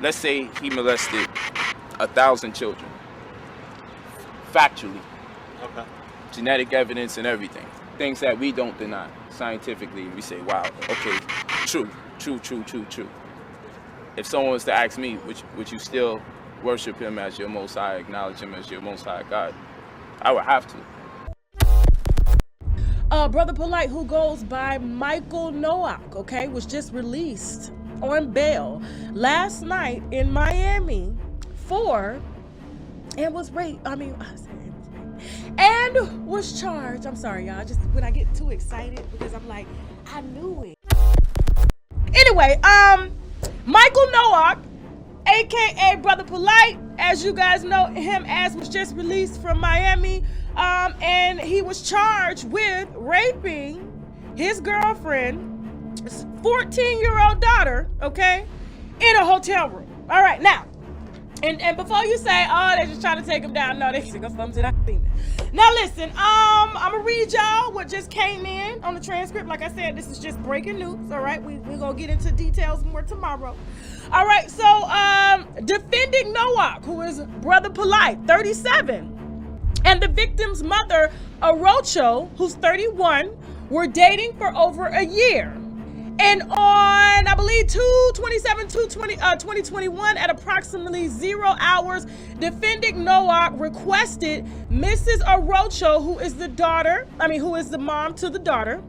let's say he molested 1,000 children. Factually. Okay. Genetic evidence and everything. Things that we don't deny. Scientifically, we say, wow, okay, true. If someone was to ask me, would you still worship him as your Most High, acknowledge him as your Most High God? I would have to. Brother Polight, who goes by Michael Nowak, okay, was just released on bail last night in Miami and was charged. I'm sorry, y'all. Just when I get too excited because I'm like, I knew it. Anyway, Michael Nowak, aka Brother Polight, as you guys know him as, was just released from Miami, and he was charged with raping his girlfriend's 14-year-old daughter, okay, in a hotel room. All right, now, and before you say, oh, they're just trying to take him down, no, they just gonna thumb it out. Now listen, I'm gonna read y'all what just came in on the transcript. Like I said, this is just breaking news, all right? We're gonna get into details more tomorrow. All right, so defending Nowak, who is Brother Polight, 37, and the victim's mother, Arocho, who's 31, were dating for over a year. And on, I believe, 2/27/2021, at approximately 0 hours, defending Nowak requested Mrs. Arocho, who is the mom to the daughter,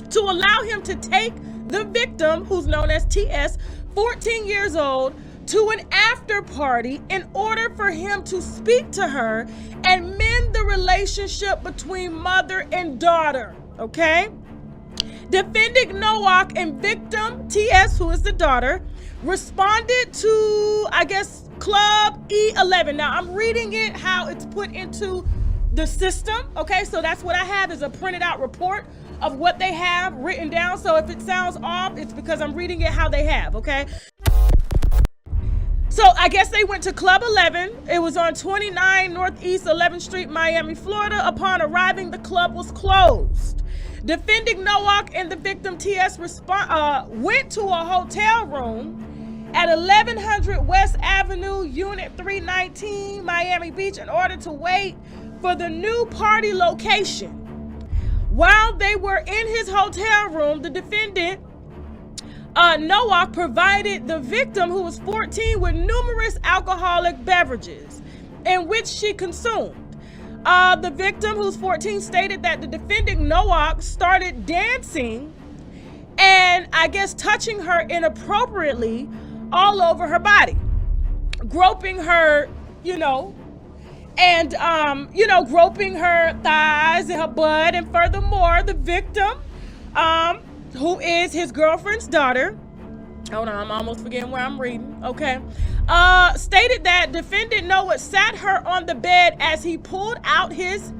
to allow him to take the victim, who's known as TS, 14 years old, to an after party in order for him to speak to her and mend the relationship between mother and daughter, okay? Defending Nowak and victim TS, who is the daughter, responded to, I guess, Club E11. Now, I'm reading it how it's put into the system, okay? So that's what I have, is a printed out report of what they have written down. So if it sounds off, it's because I'm reading it how they have, okay? So I guess they went to Club 11. It was on 29 Northeast 11th Street, Miami, Florida. Upon arriving, the club was closed. Defending Nowak and the victim TS went to a hotel room at 1100 West Avenue, Unit 319, Miami Beach, in order to wait for the new party location. While they were in his hotel room, the defendant, Nowak, provided the victim, who was 14, with numerous alcoholic beverages in which she consumed. The victim, who's 14, stated that the defendant Nowak started dancing and, I guess, touching her inappropriately all over her body, groping her, groping her thighs and her butt. And furthermore, the victim, who is his girlfriend's daughter, hold on, I'm almost forgetting where I'm reading, okay, stated that defendant Noah sat her on the bed as he pulled out his,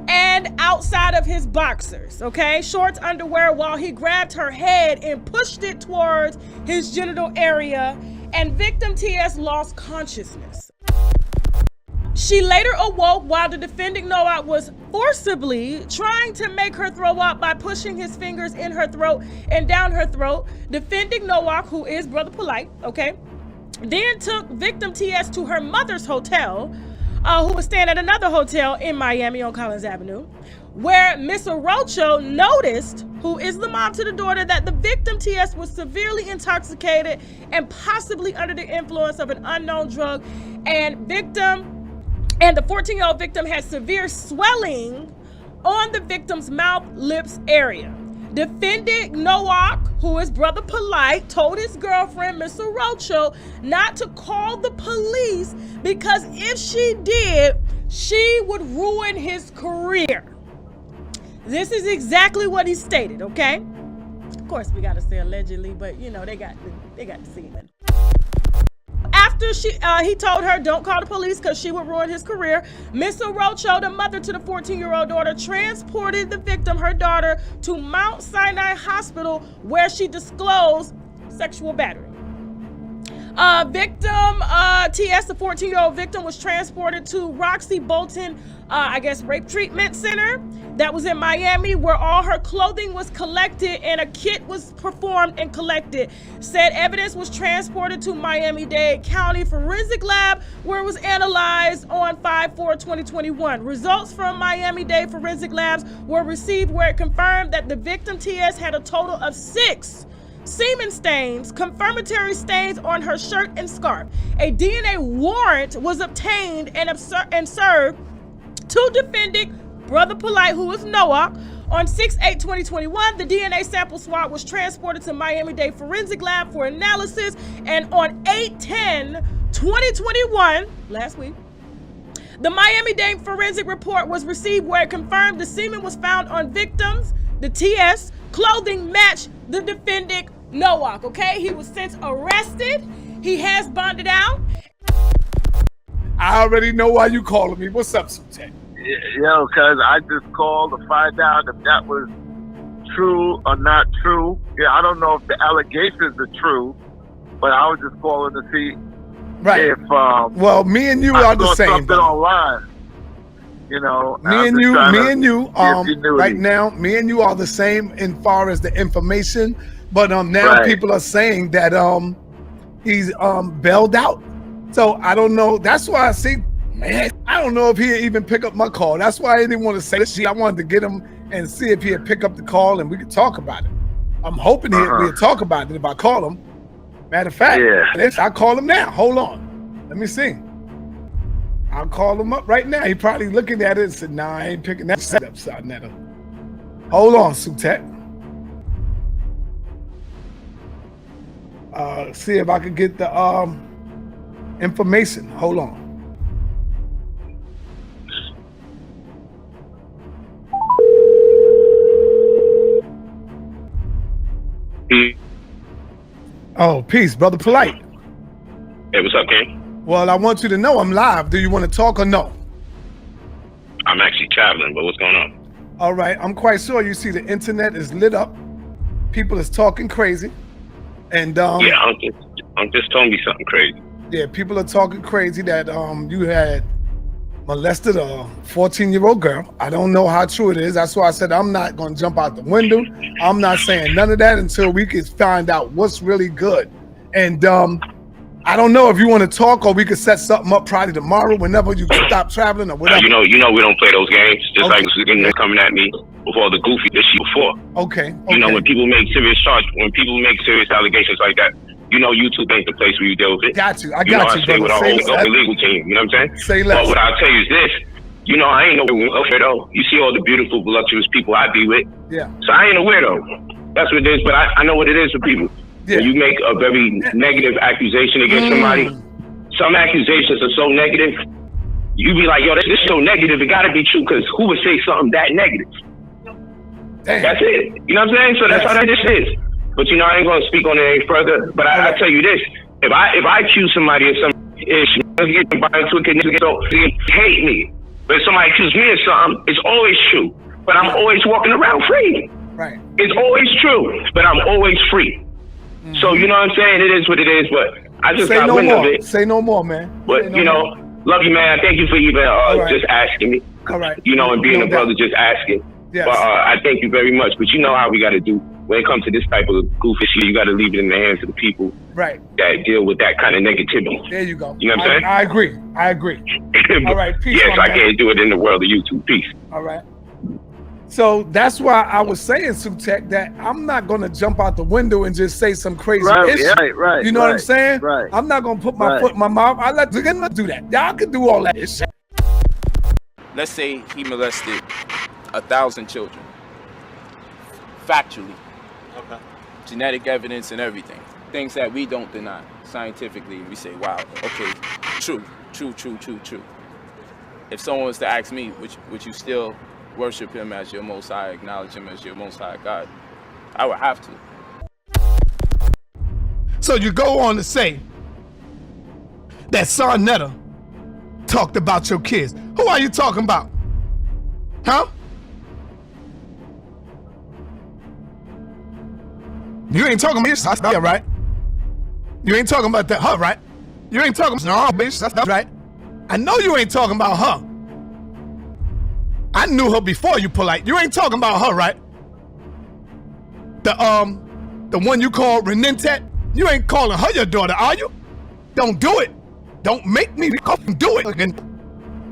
and outside of his boxers, okay, shorts, underwear, while he grabbed her head and pushed it towards his genital area, and victim TS lost consciousness. She later awoke while the defendant Noah was forcibly trying to make her throw up by pushing his fingers in her throat and down her throat. Defending Noah, who is Brother Polight, okay, then took victim TS to her mother's hotel, who was staying at another hotel in Miami on Collins Avenue, where Miss Arocho noticed, who is the mom to the daughter, that the victim TS was severely intoxicated and possibly under the influence of an unknown drug, and the 14-year-old victim had severe swelling on the victim's mouth, lips area. Defendant Nowak, who is Brother Polight, told his girlfriend, Miss Arocho, not to call the police because if she did, she would ruin his career. This is exactly what he stated, okay? Of course, we got to say allegedly, but they got to see it. After he told her don't call the police because she would ruin his career, Miss Arocho, the mother to the 14-year-old daughter, transported the victim, her daughter, to Mount Sinai Hospital, where she disclosed sexual battery. Victim TS, the 14-year-old victim, was transported to Roxy Bolton I guess, rape treatment center that was in Miami, where all her clothing was collected and a kit was performed and collected. Said evidence was transported to Miami-Dade County Forensic Lab, where it was analyzed on 5/4/2021. Results from Miami-Dade Forensic Labs were received, where it confirmed that the victim TS had a total of 6 semen stains, confirmatory stains on her shirt and scarf. A DNA warrant was obtained and served to defendant Brother Polight, who was Noah. On 6/8/2021, the DNA sample swab was transported to Miami-Dade Forensic Lab for analysis, and on 8/10/2021, last week, the Miami-Dade forensic report was received, where it confirmed the semen was found on victims. The TS clothing matched the defendant Noah. Okay, he was since arrested. He has bonded out. I already know why you calling me. What's up, Saneter? Yo, cuz I just called to find out if that was true or not true. Yeah, I don't know if the allegations are true, but I was just calling to see if well, me and you I are the saw same. something online. You know, me and you right me. now, me and you are the same in far as the information, but now people are saying that he's bailed out. So I don't know. That's why I see, man, I don't know if he'd even pick up my call. That's why I didn't want to say this. I wanted to get him and see if he'd pick up the call and we could talk about it. I'm hoping we'll talk about it if I call him. Matter of fact, I call him now. Hold on. Let me see. I'll call him up right now. He probably looking at it and said, nah, I ain't picking that up, Saneter. Hold on, Saneter. See if I can get the information. Hold on. Oh, peace, Brother Polight. Hey, what's up, King? Well, I want you to know I'm live. Do you want to talk or no? I'm actually traveling, but what's going on? All right, I'm quite sure you see the internet is lit up. People is talking crazy. And yeah, Uncle just told me something crazy. Yeah, people are talking crazy that you had molested a 14-year-old girl. I don't know how true it is. That's why I said I'm not going to jump out the window. I'm not saying none of that until we can find out what's really good. And I don't know if you want to talk or we could set something up probably tomorrow whenever you stop traveling or whatever. You know we don't play those games. Just like they're coming at me before the goofy this shit before. Okay. You know, when people make serious allegations like that, you know YouTube ain't the place where you deal with it. Got you. I got you. I stay with our own legal team. You know what I'm saying? Say less. But what I'll tell you is this. You know, I ain't no weirdo. You see all the beautiful, voluptuous people I be with. Yeah. So I ain't a weirdo. That's what it is. But I know what it is for people. Yeah. When you make a very negative accusation against somebody, some accusations are so negative, you be like, yo, this is so negative, it gotta be true, because who would say something that negative? Damn. That's it. You know what I'm saying? So that's how that just is. But you know, I ain't gonna speak on it any further, but I tell you this, if I accuse somebody of some issue, they hate me. But if somebody accuses me of something, it's always true. But I'm always walking around free. Right. It's always true, but I'm always free. So you know what I'm saying? It is what it is, but I just got wind of it. Say no more, man. But you know, love you, man. Thank you for even just asking me. All right. You know, and being a brother, just asking. Yes. But I thank you very much. But you know how we got to do when it comes to this type of goofy shit. You got to leave it in the hands of the people that deal with that kind of negativity. There you go. You know what I'm saying? I agree. All right. Peace. Yes, I can't do it in the world of YouTube. Peace. All right. So that's why I was saying, Saneter, that I'm not going to jump out the window and just say some crazy issue. Right. You know what I'm saying? Right. I'm not going to put my foot in my mouth. I let them do that. Y'all can do all that shit. Let's say he molested 1,000 children. Factually. Okay. Genetic evidence and everything. Things that we don't deny scientifically. We say, wow, okay, true. If someone was to ask me, would you still worship him as your most high, acknowledge him as your most high God, I would have to. So you go on to say that Saneter talked about your kids. Who are you talking about? Huh? You ain't talking about her, right? You ain't talking about that, her, right? You ain't talking about no, bitch, that's right. I know you ain't talking about her. knew her before you, Polight. You ain't talking about her, right? The one you call Renentet? You ain't calling her your daughter, are you? Don't do it. Don't make me do it again.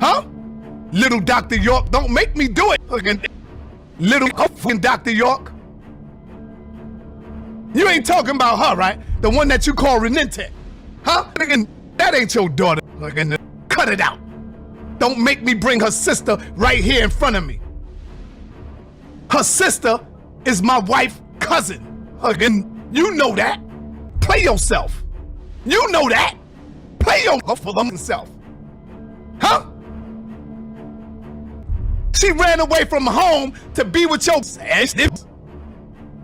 Huh? Little Dr. York, don't make me do it again. Little Dr. York. You ain't talking about her, right? The one that you call Renentet. Huh? That ain't your daughter. Cut it out. Don't make me bring her sister right here in front of me. Her sister is my wife's cousin. You know that. Play yourself. You know that. Play yourself for themselves. Huh? She ran away from home to be with your ass.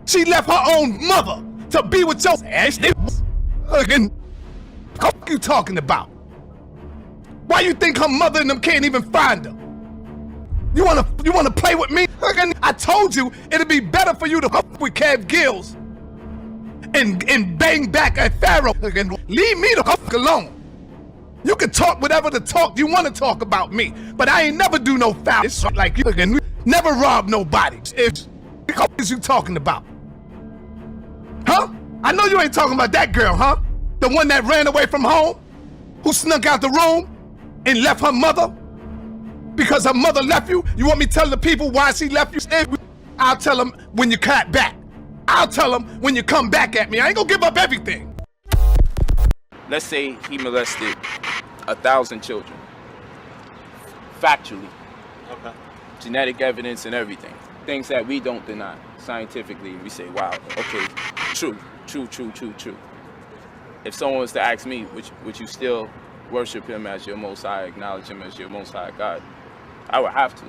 She left her own mother to be with your ass. What you talking about? Why you think her mother and them can't even find her? You wanna play with me? I told you it'd be better for you to fuck with Kev Gills and bang back at Pharaoh. Leave me the fuck alone. You can talk whatever the talk you want to talk about me, but I ain't never do no foul shit like you. Never rob nobody. What is you talking about? Huh? I know you ain't talking about that girl, huh? The one that ran away from home, who snuck out the room and left her mother because her mother left you. You want me to tell the people why she left you? I'll tell them when you cut back. I'll tell them when you come back at me. I ain't gonna give up everything. Let's say he molested 1,000 children. Factually. Okay. Genetic evidence and everything. Things that we don't deny. Scientifically, we say, wow, okay, true. If someone was to ask me, would you still worship him as your Most High, acknowledge him as your Most High God? I would have to.